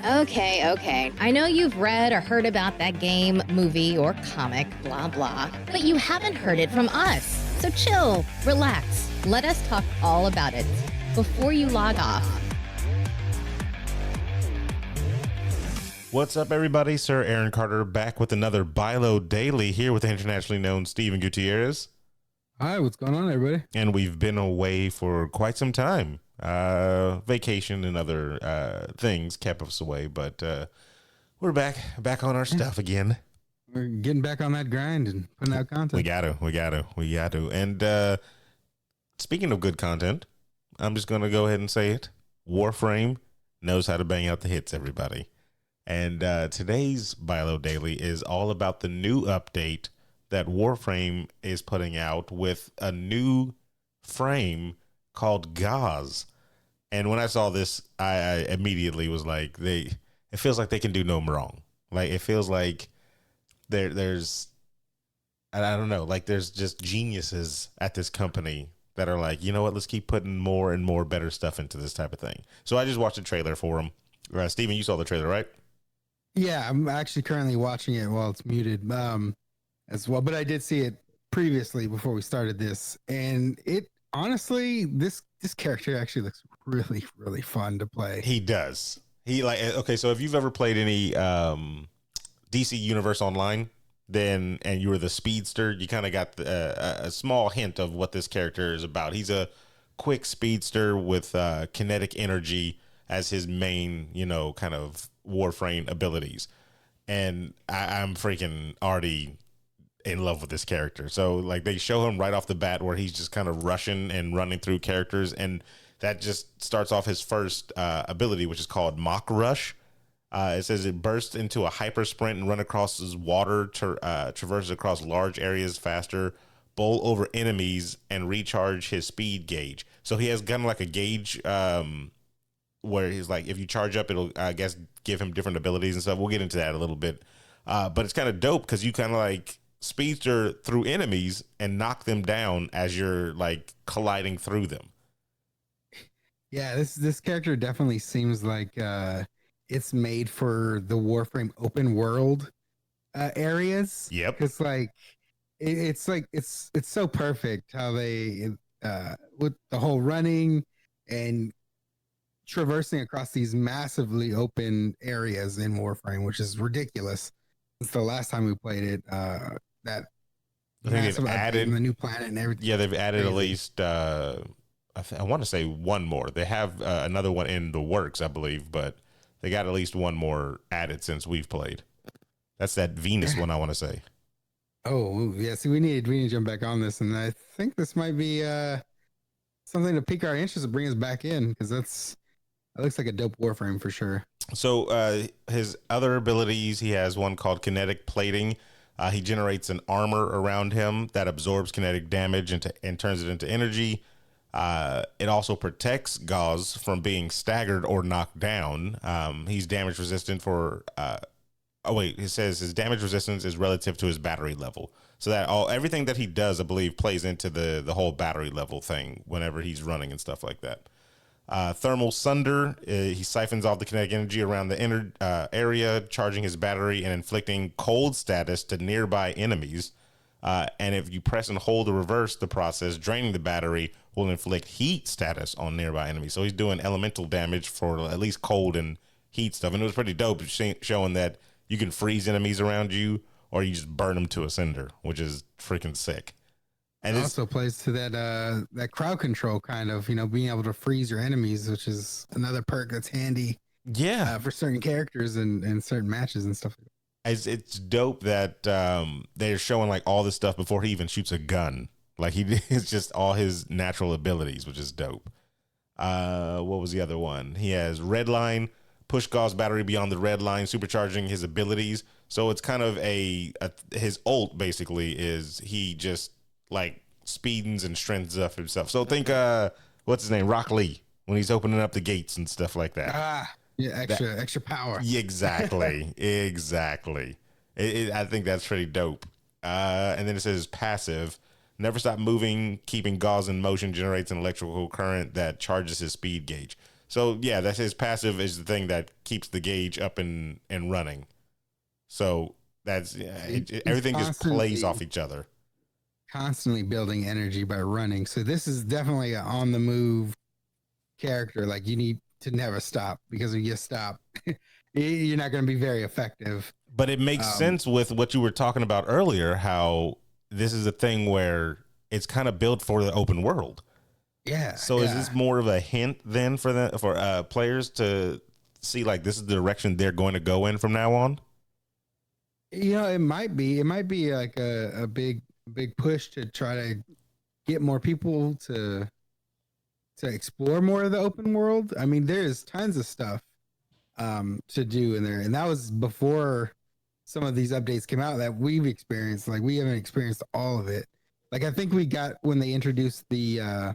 Okay. I know you've read or heard about that game, movie, or comic, blah, blah, but you haven't heard it from us. So chill, relax, let us talk all about it before you log off. What's up, everybody? Sir Aaron Carter back with another BYLO Daily here with the internationally known Steven Gutierrez. Hi, what's going on, everybody? And we've been away for quite some time. Vacation and other things kept us away, but we're back on our stuff again. We're getting back on that grind and putting out content. We got to. And speaking of good content, I'm just going to go ahead and say it. Warframe knows how to bang out the hits, everybody. And today's BYLO Daily is all about the new update that Warframe is putting out with a new frame called Gauss. And when I saw this, I immediately was like, it feels like they can do no wrong. Like, it feels like there's, I don't know, like there's just geniuses at this company that are like, you know what, let's keep putting more and more better stuff into this type of thing. So I just watched a trailer for them. Steven, you saw the trailer, right? Yeah, I'm actually currently watching it while it's muted as well. But I did see it previously before we started this. And it honestly, this character actually looks really, really fun to play. He does. Okay, so if you've ever played any DC Universe Online, and you were the speedster, you kind of got a small hint of what this character is about. He's a quick speedster with kinetic energy as his main, kind of Warframe abilities. And I'm freaking already in love with this character. So like they show him right off the bat where he's just kind of rushing and running through characters, and that just starts off his first ability, which is called Mach Rush. It says it bursts into a hyper sprint and run across his water, traverses across large areas faster, bowl over enemies, and recharge his speed gauge. So he has kind of like a gauge where he's like, if you charge up, it'll, I guess, give him different abilities and stuff. We'll get into that a little bit. But it's kind of dope because you kind of like speedster through enemies and knock them down as you're like colliding through them. Yeah, this character definitely seems like it's made for the Warframe open world areas. Yep. It's like it's so perfect how they with the whole running and traversing across these massively open areas in Warframe, which is ridiculous. Since the last time we played it, that I think they've added the new planet and everything. Yeah, they've added at least I want to say one more. They have another one in the works, I believe, but they got at least one more added since we've played. That's that Venus one, I want to say. Oh yeah, see, we need to jump back on this, and I think this might be something to pique our interest and bring us back in, because that looks like a dope Warframe for sure. So his other abilities, he has one called Kinetic Plating. He generates an armor around him that absorbs kinetic damage and turns it into energy. It also protects Gauss from being staggered or knocked down. He's damage resistant for... it says his damage resistance is relative to his battery level. So that everything that he does, I believe, plays into the whole battery level thing whenever he's running and stuff like that. Thermal Sunder, he siphons off the kinetic energy around the inner area, charging his battery and inflicting cold status to nearby enemies. And if you press and hold to reverse the process, draining the battery will inflict heat status on nearby enemies. So he's doing elemental damage for at least cold and heat stuff. And it was pretty dope, showing that you can freeze enemies around you or you just burn them to a cinder, which is freaking sick. And it also plays to that crowd control kind of, being able to freeze your enemies, which is another perk that's handy. Yeah, for certain characters and certain matches and stuff. It's dope that they're showing like all this stuff before he even shoots a gun. Like it's just all his natural abilities, which is dope. What was the other one? He has Red Line, push Gauss battery beyond the red line, supercharging his abilities. So it's kind of his ult basically is he just like speedens and strengthens up himself. So think what's his name, Rock Lee, when he's opening up the gates and stuff like that. Yeah, extra power. Exactly. I think that's pretty dope. And then it says passive. Never stop moving, keeping Gauss in motion generates an electrical current that charges his speed gauge. So yeah, that's his passive is the thing that keeps the gauge up and running. So that's everything just plays off each other. Constantly building energy by running. So this is definitely an on the move character. Like you need to never stop, because if you stop, you're not going to be very effective. But it makes sense with what you were talking about earlier, how this is a thing where it's kind of built for the open world. Yeah. So is this more of a hint then for players to see like this is the direction they're going to go in from now on? You know, it might be like a big push to try to get more people to explore more of the open world. I mean, there's tons of stuff to do in there, and that was before some of these updates came out that we've experienced. Like we haven't experienced all of it. Like I think we got when they introduced the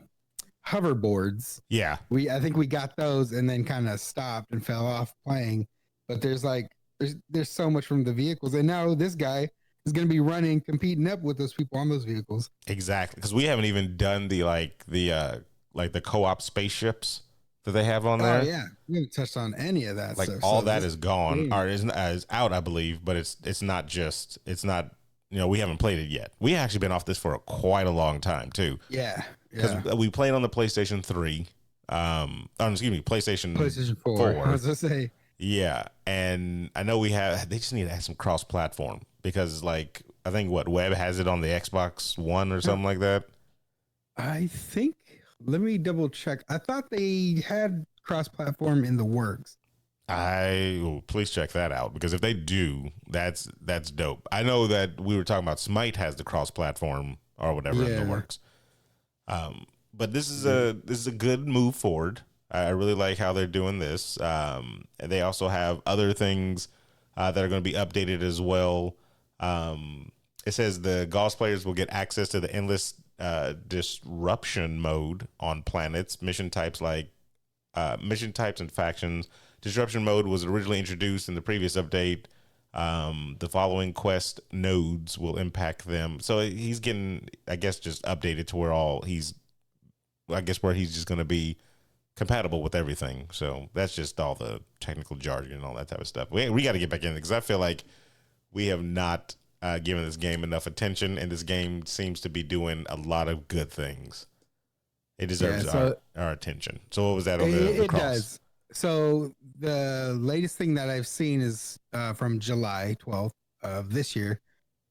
hoverboards. Yeah, I think we got those and then kind of stopped and fell off playing. But there's so much from the vehicles, and now this guy is going to be running, competing up with those people on those vehicles. Exactly, because we haven't even done the co-op spaceships that they have on there. Oh yeah, we haven't touched on any of that. Like stuff. all that is gone, or is out, I believe. But it's not. We haven't played it yet. We actually been off this for quite a long time too. Yeah, because we played on the PlayStation 3. PlayStation 4. I was gonna say. Yeah, and I know they just need to add some cross-platform, because like I think Web has it on the Xbox One or something like that. I think. Let me double check. I thought they had cross-platform in the works. Please check that out, because if they do, that's dope. I know that we were talking about Smite has the cross-platform or whatever in the works. But this is a good move forward. I really like how they're doing this. And they also have other things that are going to be updated as well. It says the Gauss players will get access to the endless disruption mode on planets. Mission types and factions. Disruption mode was originally introduced in the previous update. The following quest nodes will impact them. So he's getting, I guess, just updated to where he's just going to be compatible with everything. So that's just all the technical jargon and all that type of stuff. We got to get back in it, because I feel like we have not given this game enough attention, and this game seems to be doing a lot of good things. It deserves our attention. So what was that on the cross? It does. So the latest thing that I've seen is from July 12th of this year.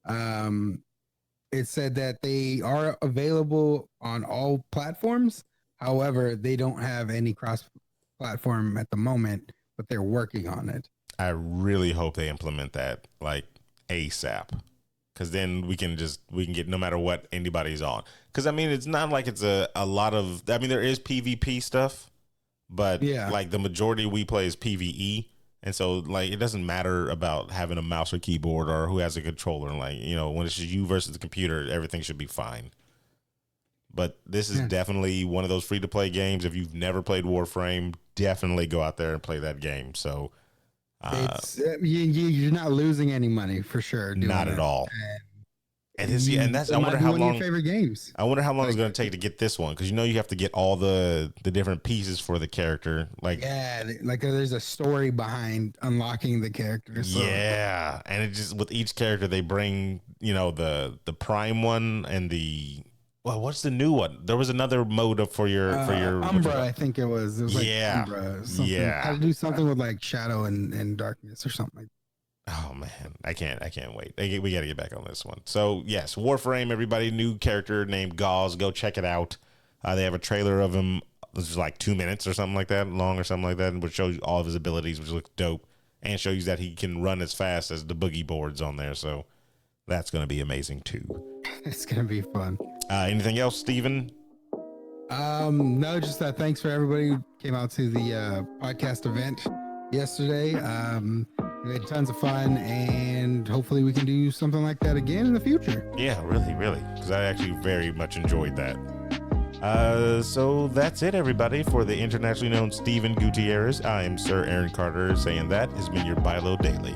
It said that they are available on all platforms. However, they don't have any cross-platform at the moment, but they're working on it. I really hope they implement that like ASAP, because then we can get no matter what anybody's on. Because I mean, it's not like it's a lot of. I mean, there is PvP stuff, but like the majority we play is PvE, and so like it doesn't matter about having a mouse or keyboard or who has a controller. Like when it's just you versus the computer, everything should be fine. But this is definitely one of those free-to-play games. If you've never played Warframe, definitely go out there and play that game. So you're not losing any money for sure. Not at all. And that's I wonder how long. One of your favorite games. I wonder how long it's going to take to get this one, because you have to get all the different pieces for the character. Like there's a story behind unlocking the character. So. Yeah, and it just with each character they bring the prime one and the. Well, what's the new one? There was another mode for your Umbra, I think it was. It was like Umbra. Yeah. Had to do something with like shadow and darkness or something like that. Oh man, I can't wait. We got to get back on this one. So yes, Warframe, everybody, new character named Gauss. Go check it out. They have a trailer of him. This is like 2 minutes or something like that, long or something like that, which shows you all of his abilities, which looks dope, and shows you that he can run as fast as the boogie boards on there. So that's going to be amazing too. It's going to be fun. Anything else, Steven? No, just thanks for everybody who came out to the podcast event yesterday. We had tons of fun, and hopefully we can do something like that again in the future. Yeah, really, because I actually very much enjoyed that. So that's it, everybody, for the internationally known Steven Gutierrez. I am Sir Aaron Carter, saying that has been your BYLO Daily.